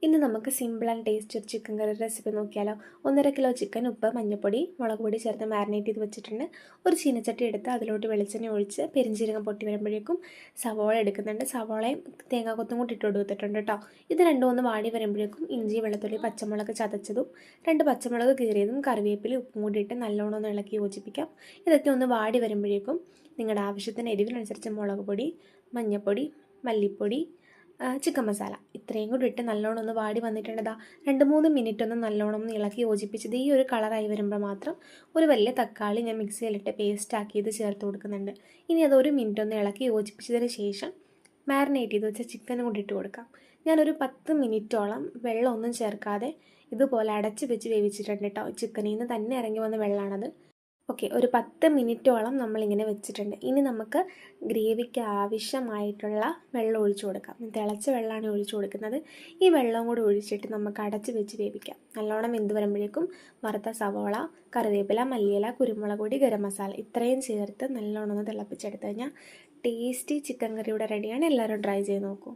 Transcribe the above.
ഇന്ന് നമുക്ക് simple and taste ഒരു ചിക്കൻ കറി റെസിപ്പി നോക്കിയാലോ. 1.5 കിലോ ചിക്കൻ ഉപ്പ്, മഞ്ഞൾപ്പൊടി, മുളക് പൊടി ചേർത്ത് മാരിനേറ്റ് ചെയ്ത് വെച്ചിട്ടുണ്ട്. ഒരു ചീനച്ചട്ടി എടുത്ത് അതിലോട്ട് വെളിച്ചെണ്ണ ഒഴിച്ച് പെരിഞ്ചീരകം പൊട്ടി വരുമ്പോഴേക്കും സവോള എടുക്കുന്നുണ്ട്. സവോളയും തേങ്ങാക്കൊത്തും കൂടി ഇട്ട് കൊടുത്തിട്ടുണ്ട് കേട്ടോ. ഇത് രണ്ടും ഒന്ന് വാടി വരുമ്പോഴേക്കും ഇഞ്ചി, വെളുത്തുള്ളി, പച്ചമുളക് ചതച്ചതും 2 പച്ചമുളക് കീറിയതും കറിവേപ്പില ഉപ്പും കൂടി ഇട്ട് നല്ലോണം ഒന്ന് ഇളക്കി യോജിപ്പിക്കാം. ഇതൊക്കെ ഒന്ന് വാടി വരുമ്പോഴേക്കും നിങ്ങളുടെ ആവശ്യത്തിന് എരിവിനനുസരിച്ച് മുളക് പൊടി, മഞ്ഞൾപ്പൊടി, മല്ലിപ്പൊടി, ചിക്കൻ മസാല ഇത്രയും കൂടി ഇട്ട് നല്ലോണം ഒന്ന് വാടി വന്നിട്ടുണ്ട്. 2-3 മിനിറ്റ് ഒന്ന് നല്ലോണം ഒന്ന് ഇളക്കി യോജിപ്പിച്ചത് ഈ ഒരു കളറായി വരുമ്പോൾ മാത്രം ഒരു വലിയ തക്കാളി ഞാൻ മിക്സിയിലിട്ട് പേസ്റ്റ് ആക്കിയത് ചേർത്ത് കൊടുക്കുന്നുണ്ട്. ഇനി അത് 1 മിനിറ്റ് ഒന്ന് ഇളക്കി യോജിപ്പിച്ചതിന് ശേഷം മാരിനേറ്റ് ചെയ്ത് വെച്ച ചിക്കനും കൂടി ഇട്ട് കൊടുക്കാം. ഞാനൊരു 10 മിനിറ്റോളം വെള്ളമൊന്നും ചേർക്കാതെ ഇതുപോലെ അടച്ച് വെച്ച് വേവിച്ചിട്ടുണ്ട് കേട്ടോ. ചിക്കനിൽ നിന്ന് തന്നെ ഇറങ്ങി വന്ന വെള്ളമാണത്. ഓക്കെ, ഒരു 10 മിനിറ്റോളം നമ്മളിങ്ങനെ വെച്ചിട്ടുണ്ട്. ഇനി നമുക്ക് ഗ്രേവിക്ക് ആവശ്യമായിട്ടുള്ള വെള്ളം ഒഴിച്ചു കൊടുക്കാം. തിളച്ച വെള്ളമാണ് ഒഴിച്ചു കൊടുക്കുന്നത്. ഈ വെള്ളം കൂടി ഒഴിച്ചിട്ട് നമുക്ക് അടച്ച് വെച്ച് വേവിക്കാം. നല്ലോണം വെന്ത് വരുമ്പോഴേക്കും വറുത്ത സവോള, കറിവേപ്പില, മല്ലിയില, കുരുമുളക് പൊടി, ഗരം മസാല ഇത്രയും ചേർത്ത് നല്ലോണം ഒന്ന് തിളപ്പിച്ചെടുത്ത് കഴിഞ്ഞാൽ ടേസ്റ്റി ചിക്കൻ കറി ഇവിടെ റെഡിയാണ്. എല്ലാവരും ട്രൈ ചെയ്ത് നോക്കൂ.